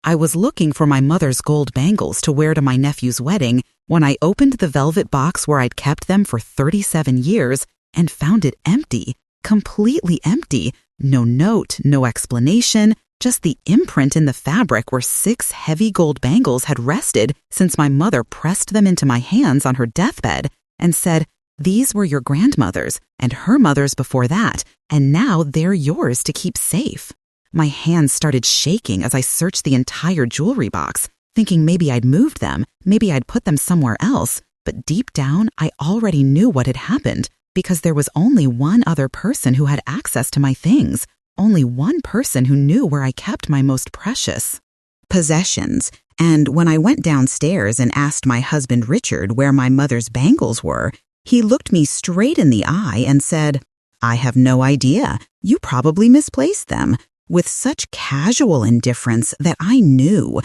I was looking for my mother's gold bangles to wear to my nephew's wedding when I opened the velvet box where I'd kept them for 37 years and found it empty, completely empty. No note, no explanation, just the imprint in the fabric where 6 heavy gold bangles had rested since my mother pressed them into my hands on her deathbed and said, "These were your grandmother's and her mother's before that, and now they're yours to keep safe." My hands started shaking as I searched the entire jewelry box, thinking maybe I'd moved them, maybe I'd put them somewhere else, but deep down, I already knew what had happened because there was only one other person who had access to my things, only one person who knew where I kept my most precious possessions. And when I went downstairs and asked my husband Richard where my mother's bangles were, he looked me straight in the eye and said, "I have no idea. You probably misplaced them," with such casual indifference that I knew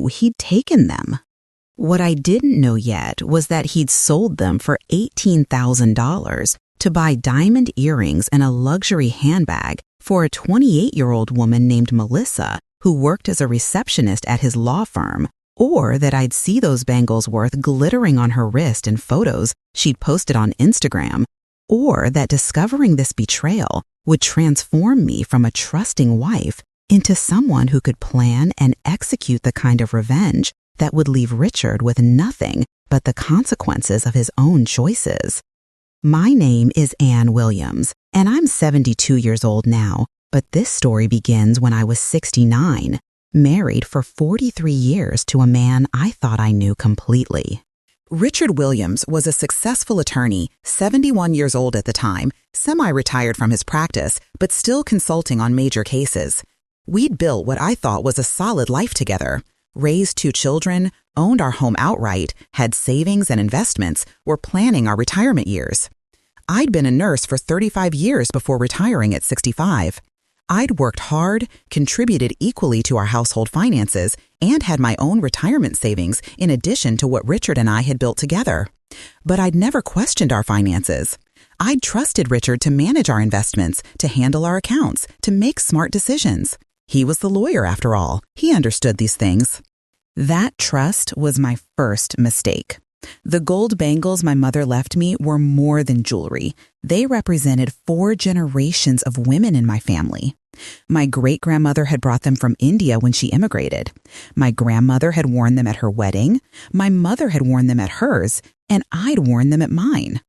he'd taken them. What I didn't know yet was that he'd sold them for $18,000 to buy diamond earrings and a luxury handbag for a 28-year-old woman named Melissa who worked as a receptionist at his law firm, or that I'd see those bangles worth glittering on her wrist in photos she'd posted on Instagram, or that discovering this betrayal would transform me from a trusting wife into someone who could plan and execute the kind of revenge that would leave Richard with nothing but the consequences of his own choices. My name is Ann Williams, and I'm 72 years old now, but this story begins when I was 69, married for 43 years to a man I thought I knew completely. Richard Williams was a successful attorney, 71 years old at the time, semi-retired from his practice, but still consulting on major cases. We'd built what I thought was a solid life together. Raised 2 children, owned our home outright, had savings and investments, were planning our retirement years. I'd been a nurse for 35 years before retiring at 65. I'd worked hard, contributed equally to our household finances, and had my own retirement savings in addition to what Richard and I had built together. But I'd never questioned our finances. I'd trusted Richard to manage our investments, to handle our accounts, to make smart decisions. He was the lawyer, after all. He understood these things. That trust was my first mistake. The gold bangles my mother left me were more than jewelry. They represented 4 generations of women in my family. My great-grandmother had brought them from India when she immigrated. My grandmother had worn them at her wedding. My mother had worn them at hers, and I'd worn them at mine.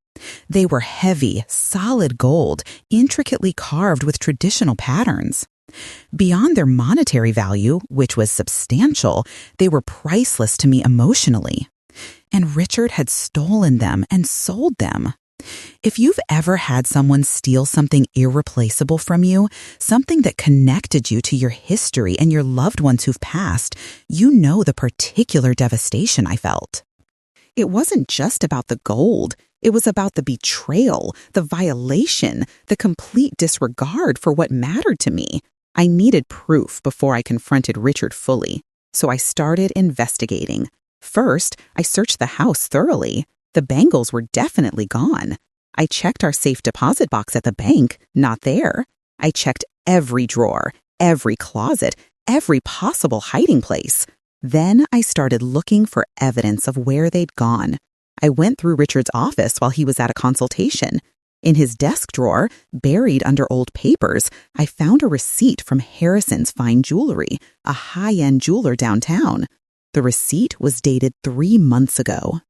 They were heavy, solid gold, intricately carved with traditional patterns. Beyond their monetary value, which was substantial, they were priceless to me emotionally. And Richard had stolen them and sold them. If you've ever had someone steal something irreplaceable from you, something that connected you to your history and your loved ones who've passed, you know the particular devastation I felt. It wasn't just about the gold. It was about the betrayal, the violation, the complete disregard for what mattered to me. I needed proof before I confronted Richard fully, so I started investigating. First, I searched the house thoroughly. The bangles were definitely gone. I checked our safe deposit box at the bank, not there. I checked every drawer, every closet, every possible hiding place. Then I started looking for evidence of where they'd gone. I went through Richard's office while he was at a consultation. In his desk drawer, buried under old papers, I found a receipt from Harrison's Fine Jewelry, a high-end jeweler downtown. The receipt was dated 3 months ago.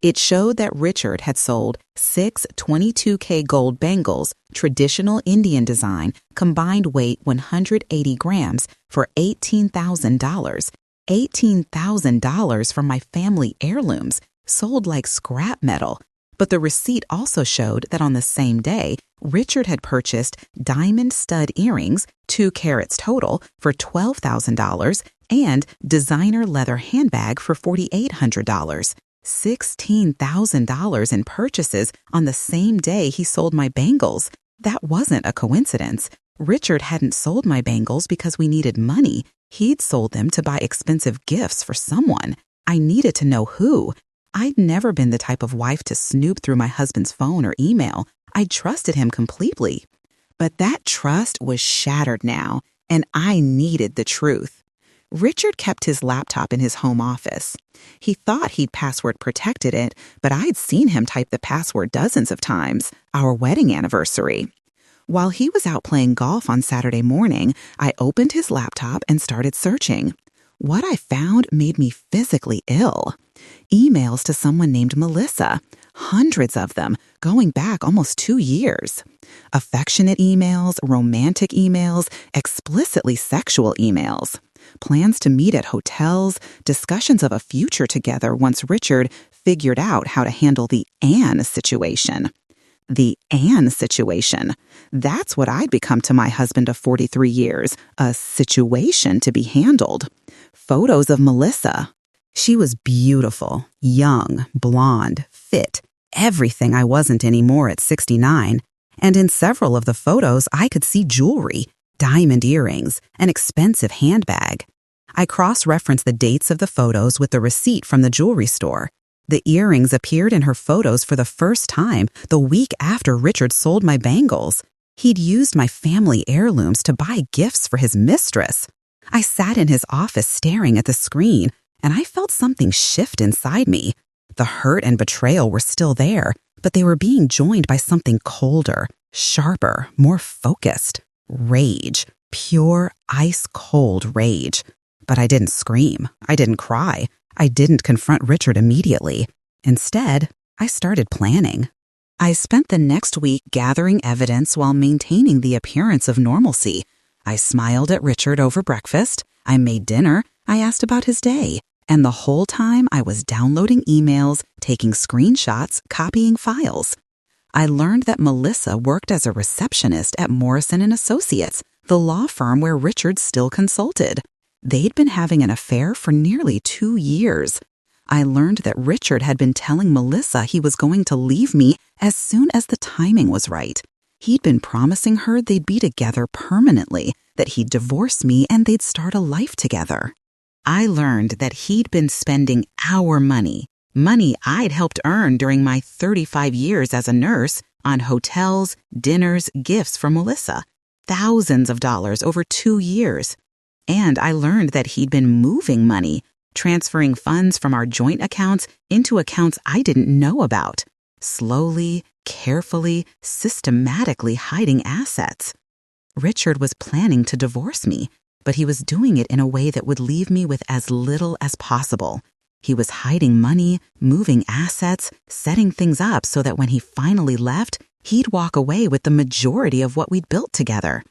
It showed that Richard had sold 6 22K gold bangles, traditional Indian design, combined weight 180 grams, for $18,000. $18,000 from my family heirlooms, sold like scrap metal. But the receipt also showed that on the same day, Richard had purchased diamond stud earrings, 2 carats total, for $12,000, and designer leather handbag for $4,800. $16,000 in purchases on the same day he sold my bangles. That wasn't a coincidence. Richard hadn't sold my bangles because we needed money. He'd sold them to buy expensive gifts for someone. I needed to know who. I'd never been the type of wife to snoop through my husband's phone or email. I trusted him completely. But that trust was shattered now, and I needed the truth. Richard kept his laptop in his home office. He thought he'd password protected it, but I'd seen him type the password dozens of times, our wedding anniversary. While he was out playing golf on Saturday morning, I opened his laptop and started searching. What I found made me physically ill. Emails to someone named Melissa, hundreds of them, going back almost 2 years. Affectionate emails, romantic emails, explicitly sexual emails. Plans to meet at hotels, discussions of a future together once Richard figured out how to handle the Anne situation. The Anne situation. That's what I'd become to my husband of 43 years, a situation to be handled. Photos of Melissa. She was beautiful, young, blonde, fit, everything I wasn't anymore at 69. And in several of the photos, I could see jewelry, diamond earrings, an expensive handbag. I cross-referenced the dates of the photos with the receipt from the jewelry store. The earrings appeared in her photos for the first time the week after Richard sold my bangles. He'd used my family heirlooms to buy gifts for his mistress. I sat in his office staring at the screen, and I felt something shift inside me. The hurt and betrayal were still there, but they were being joined by something colder, sharper, more focused. Rage. Pure, ice-cold rage. But I didn't scream. I didn't cry. I didn't confront Richard immediately. Instead, I started planning. I spent the next week gathering evidence while maintaining the appearance of normalcy. I smiled at Richard over breakfast. I made dinner. I asked about his day. And the whole time I was downloading emails, taking screenshots, copying files. I learned that Melissa worked as a receptionist at Morrison & Associates, the law firm where Richard still consulted. They'd been having an affair for nearly 2 years. I learned that Richard had been telling Melissa he was going to leave me as soon as the timing was right. He'd been promising her they'd be together permanently, that he'd divorce me and they'd start a life together. I learned that he'd been spending our money I'd helped earn during my 35 years as a nurse, on hotels, dinners, gifts for Melissa. Thousands of dollars over 2 years. And I learned that he'd been moving money, transferring funds from our joint accounts into accounts I didn't know about. Slowly, carefully, systematically hiding assets. Richard was planning to divorce me, but he was doing it in a way that would leave me with as little as possible. He was hiding money, moving assets, setting things up so that when he finally left, he'd walk away with the majority of what we'd built together.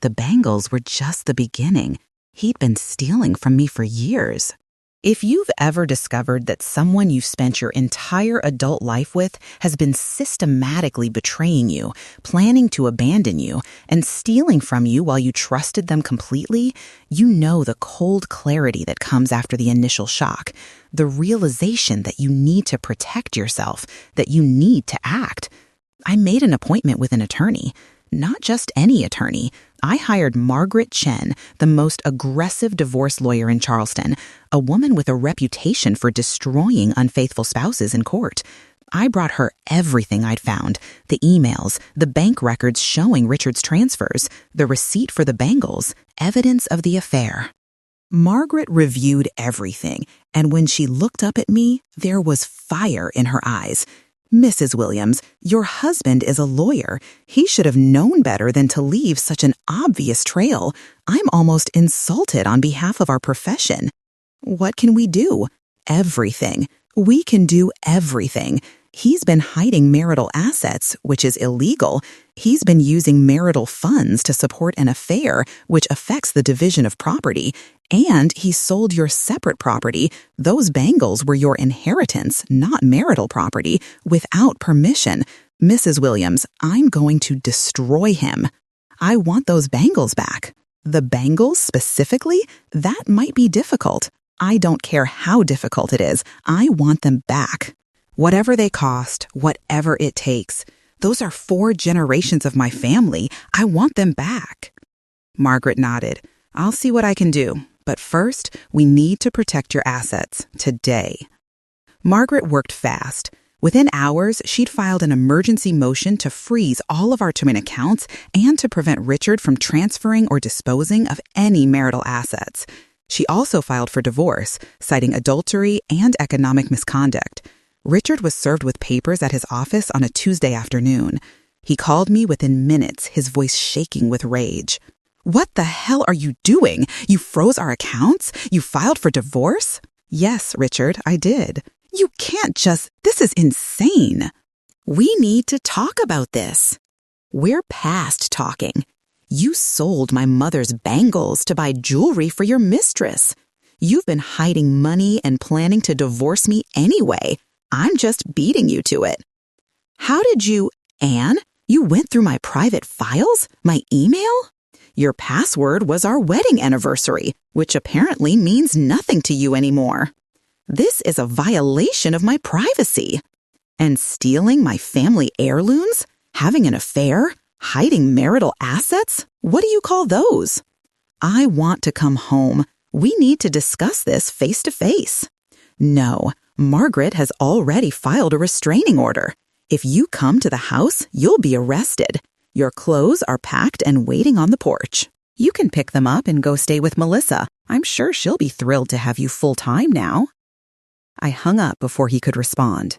The bangles were just the beginning. He'd been stealing from me for years. If you've ever discovered that someone you've spent your entire adult life with has been systematically betraying you, planning to abandon you, and stealing from you while you trusted them completely, you know the cold clarity that comes after the initial shock, the realization that you need to protect yourself, that you need to act. I made an appointment with an attorney. Not just any attorney. I hired Margaret Chen, the most aggressive divorce lawyer in Charleston, a woman with a reputation for destroying unfaithful spouses in court. I brought her everything I'd found, the emails, the bank records showing Richard's transfers, the receipt for the bangles, evidence of the affair. Margaret reviewed everything, and when she looked up at me, there was fire in her eyes. Mrs. Williams, your husband is a lawyer. He should have known better than to leave such an obvious trail. I'm almost insulted on behalf of our profession. What can we do? Everything. We can do everything. He's been hiding marital assets, which is illegal. He's been using marital funds to support an affair, which affects the division of property. And he sold your separate property. Those bangles were your inheritance, not marital property, without permission. Mrs. Williams, I'm going to destroy him. I want those bangles back. The bangles specifically? That might be difficult. I don't care how difficult it is. I want them back. Whatever they cost, whatever it takes. Those are 4 generations of my family. I want them back. Margaret nodded. I'll see what I can do. But first, we need to protect your assets today. Margaret worked fast. Within hours, she'd filed an emergency motion to freeze all of our twin accounts and to prevent Richard from transferring or disposing of any marital assets. She also filed for divorce, citing adultery and economic misconduct. Richard was served with papers at his office on a Tuesday afternoon. He called me within minutes, his voice shaking with rage. "What the hell are you doing? You froze our accounts? You filed for divorce?" "Yes, Richard, I did." "You can't just... This is insane." "We need to talk about this." "We're past talking. You sold my mother's bangles to buy jewelry for your mistress. You've been hiding money and planning to divorce me anyway. I'm just beating you to it." "How did you... Anne, you went through my private files? My email? Your password was our wedding anniversary, which apparently means nothing to you anymore. This is a violation of my privacy. And stealing my family heirlooms? Having an affair? Hiding marital assets? What do you call those? I want to come home. We need to discuss this face to face." "No, Margaret has already filed a restraining order. If you come to the house, you'll be arrested. Your clothes are packed and waiting on the porch. You can pick them up and go stay with Melissa. I'm sure she'll be thrilled to have you full-time now." I hung up before he could respond.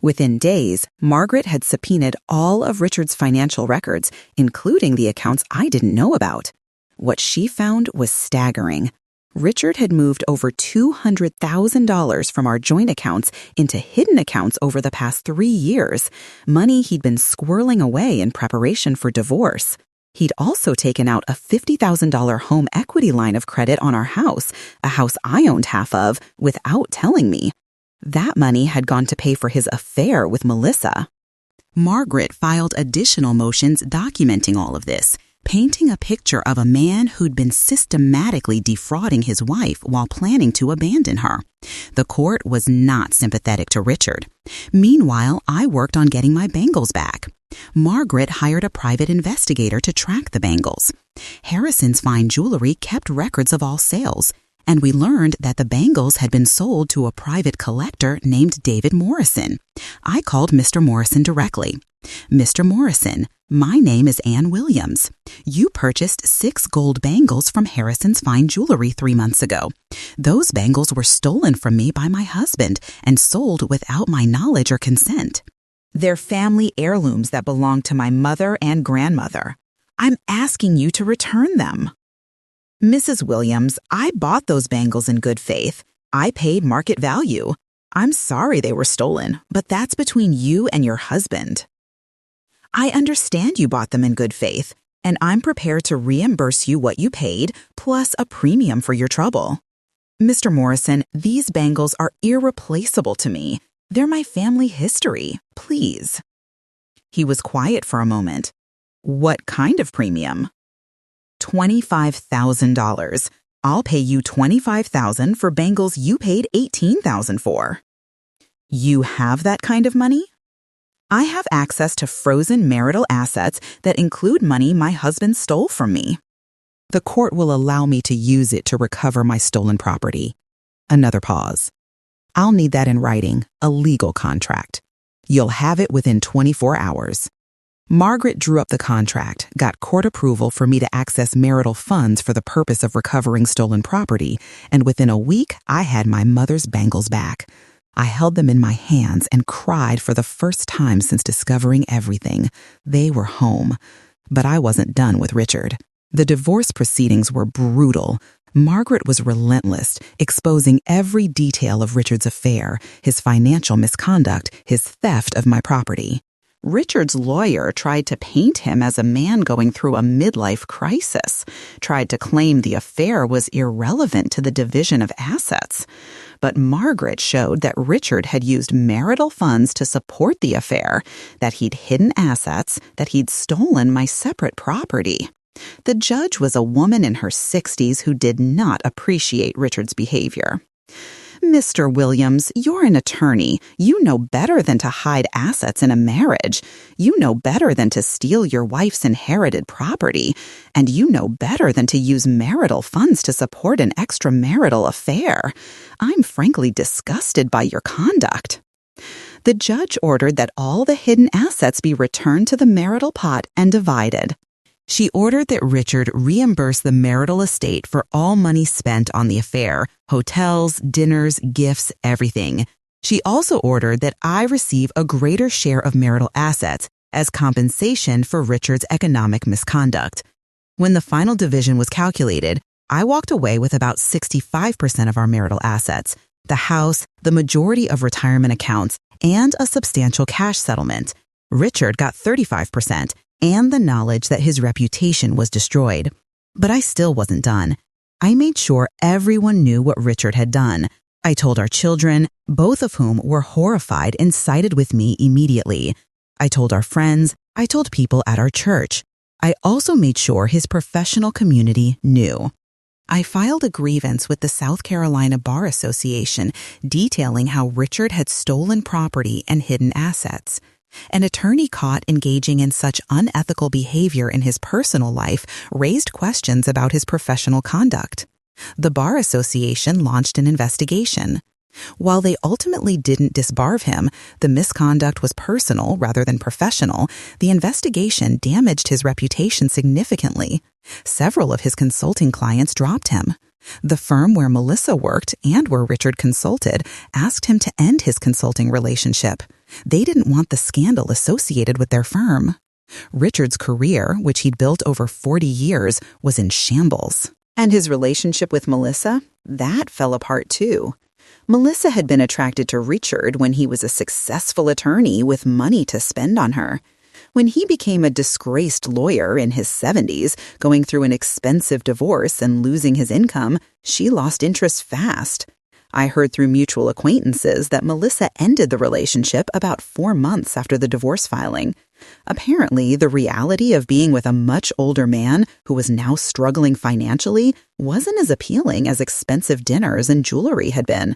Within days, Margaret had subpoenaed all of Richard's financial records, including the accounts I didn't know about. What she found was staggering. Richard had moved over $200,000 from our joint accounts into hidden accounts over the past 3 years, money he'd been squirreling away in preparation for divorce. He'd also taken out a $50,000 home equity line of credit on our house, a house I owned half of, without telling me. That money had gone to pay for his affair with Melissa. Margaret filed additional motions documenting all of this, painting a picture of a man who'd been systematically defrauding his wife while planning to abandon her. The court was not sympathetic to Richard. Meanwhile, I worked on getting my bangles back. Margaret hired a private investigator to track the bangles. Harrison's Fine Jewelry kept records of all sales, and we learned that the bangles had been sold to a private collector named David Morrison. I called Mr. Morrison directly. "Mr. Morrison, my name is Ann Williams. You purchased 6 gold bangles from Harrison's Fine Jewelry 3 months ago. Those bangles were stolen from me by my husband and sold without my knowledge or consent. They're family heirlooms that belong to my mother and grandmother. I'm asking you to return them." "Mrs. Williams, I bought those bangles in good faith. I paid market value. I'm sorry they were stolen, but that's between you and your husband." "I understand you bought them in good faith, and I'm prepared to reimburse you what you paid, plus a premium for your trouble. Mr. Morrison, these bangles are irreplaceable to me. They're my family history. Please." He was quiet for a moment. "What kind of premium?" $25,000. I'll pay you $25,000 for bangles you paid $18,000 for. You have that kind of money? I have access to frozen marital assets that include money my husband stole from me. The court will allow me to use it to recover my stolen property. Another pause. I'll need that in writing, a legal contract. You'll have it within 24 hours. Margaret drew up the contract, got court approval for me to access marital funds for the purpose of recovering stolen property, and within a week, I had my mother's bangles back. I held them in my hands and cried for the first time since discovering everything. They were home. But I wasn't done with Richard. The divorce proceedings were brutal. Margaret was relentless, exposing every detail of Richard's affair, his financial misconduct, his theft of my property. Richard's lawyer tried to paint him as a man going through a midlife crisis, tried to claim the affair was irrelevant to the division of assets. But Margaret showed that Richard had used marital funds to support the affair, that he'd hidden assets, that he'd stolen my separate property. The judge was a woman in her 60s who did not appreciate Richard's behavior. Mr. Williams, you're an attorney. You know better than to hide assets in a marriage. You know better than to steal your wife's inherited property. And you know better than to use marital funds to support an extramarital affair. I'm frankly disgusted by your conduct. The judge ordered that all the hidden assets be returned to the marital pot and divided. She ordered that Richard reimburse the marital estate for all money spent on the affair, hotels, dinners, gifts, everything. She also ordered that I receive a greater share of marital assets as compensation for Richard's economic misconduct. When the final division was calculated, I walked away with about 65% of our marital assets, the house, the majority of retirement accounts, and a substantial cash settlement. Richard got 35%, and the knowledge that his reputation was destroyed. But I still wasn't done. I made sure everyone knew what Richard had done. I told our children, both of whom were horrified and sided with me immediately. I told our friends. I told people at our church. I also made sure his professional community knew. I filed a grievance with the South Carolina Bar Association detailing how Richard had stolen property and hidden assets. An attorney caught engaging in such unethical behavior in his personal life raised questions about his professional conduct. The Bar Association launched an investigation. While they ultimately didn't disbar him, the misconduct was personal rather than professional. The investigation damaged his reputation significantly. Several of his consulting clients dropped him. The firm where Melissa worked and where Richard consulted asked him to end his consulting relationship. They didn't want the scandal associated with their firm. Richard's career, which he'd built over 40 years, was in shambles. And his relationship with Melissa? That fell apart too. Melissa had been attracted to Richard when he was a successful attorney with money to spend on her. When he became a disgraced lawyer in his 70s, going through an expensive divorce and losing his income, she lost interest fast. I heard through mutual acquaintances that Melissa ended the relationship about 4 months after the divorce filing. Apparently, the reality of being with a much older man who was now struggling financially wasn't as appealing as expensive dinners and jewelry had been.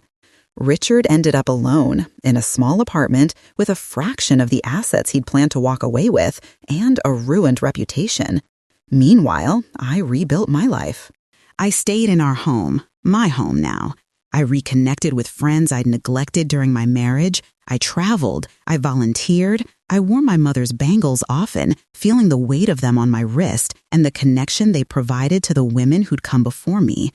Richard ended up alone in a small apartment with a fraction of the assets he'd planned to walk away with and a ruined reputation. Meanwhile, I rebuilt my life. I stayed in our home, my home now. I reconnected with friends I'd neglected during my marriage. I traveled. I volunteered. I wore my mother's bangles often, feeling the weight of them on my wrist and the connection they provided to the women who'd come before me.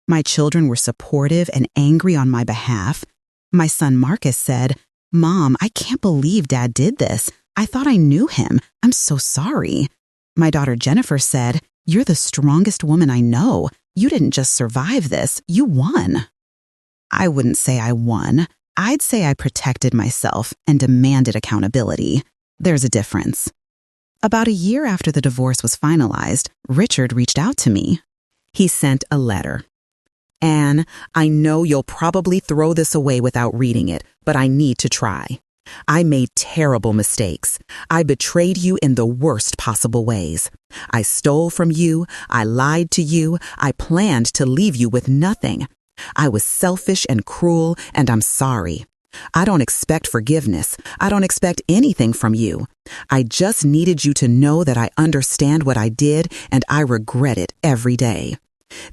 My children were supportive and angry on my behalf. My son Marcus said, "Mom, I can't believe Dad did this. I thought I knew him. I'm so sorry." My daughter Jennifer said, "You're the strongest woman I know. You didn't just survive this, you won." I wouldn't say I won. I'd say I protected myself and demanded accountability. There's a difference. About a year after the divorce was finalized, Richard reached out to me. He sent a letter. "Anne, I know you'll probably throw this away without reading it, but I need to try. I made terrible mistakes. I betrayed you in the worst possible ways. I stole from you. I lied to you. I planned to leave you with nothing. I was selfish and cruel, and I'm sorry. I don't expect forgiveness. I don't expect anything from you. I just needed you to know that I understand what I did, and I regret it every day.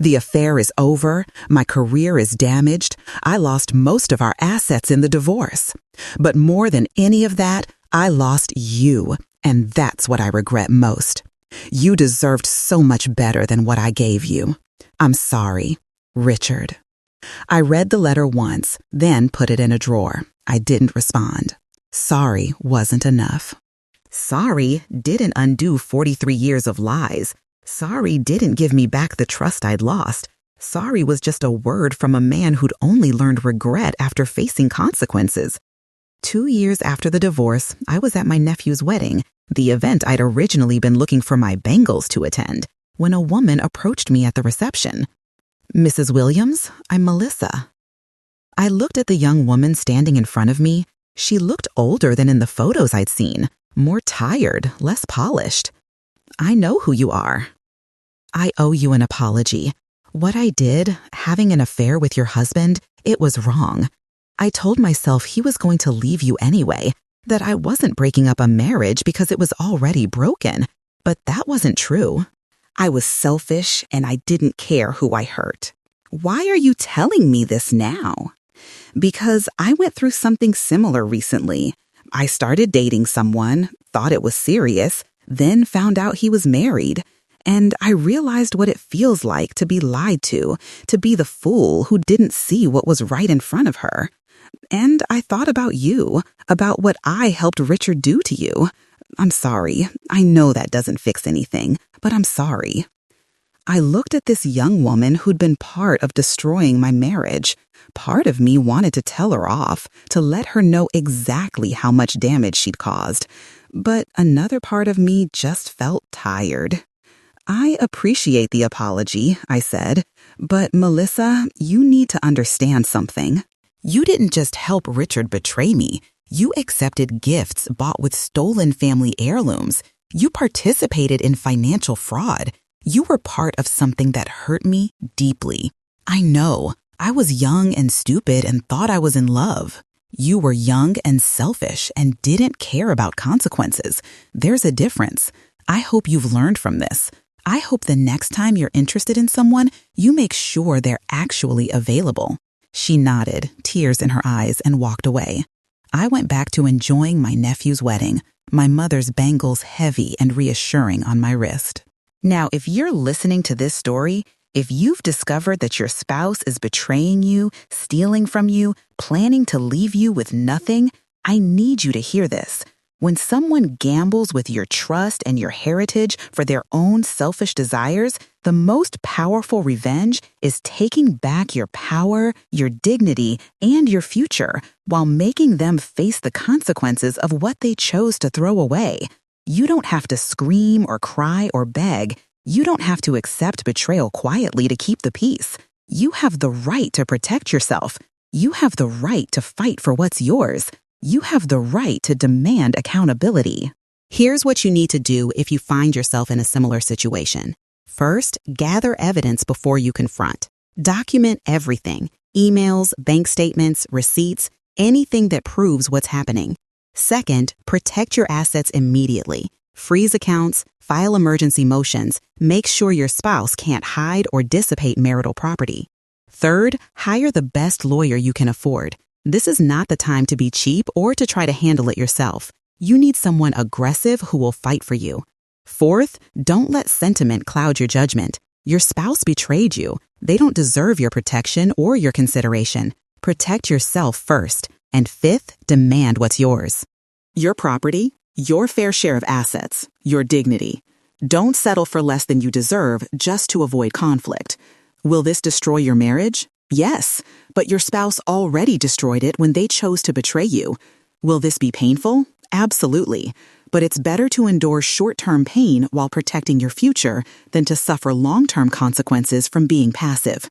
The affair is over. My career is damaged. I lost most of our assets in the divorce. But more than any of that, I lost you, and that's what I regret most. You deserved so much better than what I gave you. I'm sorry, Richard." I read the letter once, then put it in a drawer. I didn't respond. Sorry wasn't enough. Sorry didn't undo 43 years of lies. Sorry didn't give me back the trust I'd lost. Sorry was just a word from a man who'd only learned regret after facing consequences. 2 years after the divorce, I was at my nephew's wedding, the event I'd originally been looking for my Bangles to attend, when a woman approached me at the reception. "Mrs. Williams, I'm Melissa." I looked at the young woman standing in front of me. She looked older than in the photos I'd seen, more tired, less polished. "I know who you are." "I owe you an apology. What I did, having an affair with your husband, it was wrong. I told myself he was going to leave you anyway, that I wasn't breaking up a marriage because it was already broken. But that wasn't true. I was selfish and I didn't care who I hurt." "Why are you telling me this now?" "Because I went through something similar recently. I started dating someone, thought it was serious. then found out he was married. And I realized what it feels like to be lied to be the fool who didn't see what was right in front of her. And I thought about you, about what I helped Richard do to you. I'm sorry. I know that doesn't fix anything, but I'm sorry. I looked at this young woman who'd been part of destroying my marriage. Part of me wanted to tell her off, to let her know exactly how much damage she'd caused. But another part of me just felt tired. I appreciate the apology, I said, but Melissa, you need to understand something. You didn't just help Richard betray me. You accepted gifts bought with stolen family heirlooms. You participated in financial fraud. You were part of something that hurt me deeply. I know. I was young and stupid and thought I was in love. You were young and selfish and didn't care about consequences. There's a difference. I hope you've learned from this. I hope the next time you're interested in someone, you make sure they're actually available. She nodded, tears in her eyes, and walked away. I went back to enjoying my nephew's wedding, my mother's bangles heavy and reassuring on my wrist. Now, if you're listening to this story, if you've discovered that your spouse is betraying you, stealing from you, planning to leave you with nothing, I need you to hear this. When someone gambles with your trust and your heritage for their own selfish desires, the most powerful revenge is taking back your power, your dignity, and your future while making them face the consequences of what they chose to throw away. You don't have to scream or cry or beg. You don't have to accept betrayal quietly to keep the peace. You have the right to protect yourself. You have the right to fight for what's yours. You have the right to demand accountability. Here's what you need to do if you find yourself in a similar situation. First, gather evidence before you confront. Document everything: emails, bank statements, receipts, anything that proves what's happening. Second, protect your assets immediately. Freeze accounts, file emergency motions, make sure your spouse can't hide or dissipate marital property. Third, hire the best lawyer you can afford. This is not the time to be cheap or to try to handle it yourself. You need someone aggressive who will fight for you. Fourth, don't let sentiment cloud your judgment. Your spouse betrayed you. They don't deserve your protection or your consideration. Protect yourself first. And fifth, demand what's yours. Your property, your fair share of assets, your dignity. Don't settle for less than you deserve just to avoid conflict. Will this destroy your marriage? Yes, but your spouse already destroyed it when they chose to betray you. Will this be painful? Absolutely. But it's better to endure short-term pain while protecting your future than to suffer long-term consequences from being passive.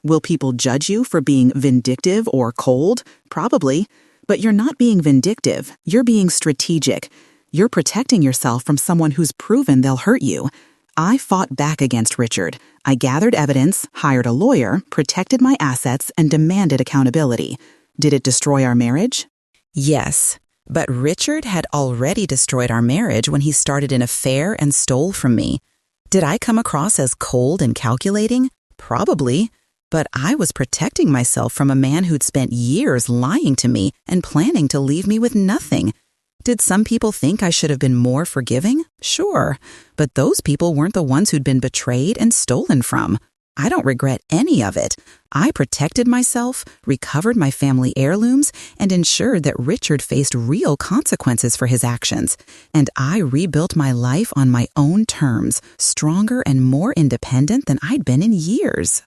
Will people judge you for being vindictive or cold? Probably. But you're not being vindictive. You're being strategic. You're protecting yourself from someone who's proven they'll hurt you. I fought back against Richard. I gathered evidence, hired a lawyer, protected my assets, and demanded accountability. Did it destroy our marriage? Yes, but Richard had already destroyed our marriage when he started an affair and stole from me. Did I come across as cold and calculating? Probably. But I was protecting myself from a man who'd spent years lying to me and planning to leave me with nothing. Did some people think I should have been more forgiving? Sure, but those people weren't the ones who'd been betrayed and stolen from. I don't regret any of it. I protected myself, recovered my family heirlooms, and ensured that Richard faced real consequences for his actions. And I rebuilt my life on my own terms, stronger and more independent than I'd been in years.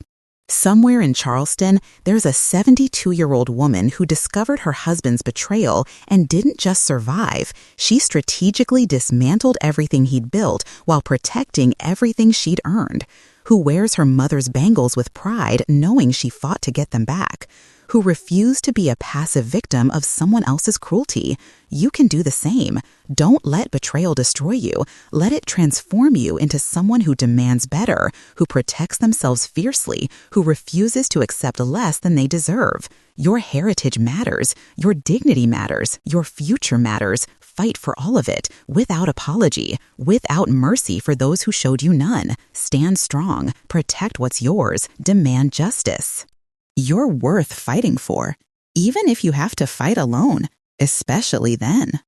Somewhere in Charleston, there's a 72-year-old woman who discovered her husband's betrayal and didn't just survive. She strategically dismantled everything he'd built while protecting everything she'd earned. Who wears her mother's bangles with pride knowing she fought to get them back. Who refused to be a passive victim of someone else's cruelty. You can do the same. Don't let betrayal destroy you. Let it transform you into someone who demands better, who protects themselves fiercely, who refuses to accept less than they deserve. Your heritage matters. Your dignity matters. Your future matters. Fight for all of it, without apology, without mercy for those who showed you none. Stand strong. Protect what's yours. Demand justice. You're worth fighting for, even if you have to fight alone, especially then.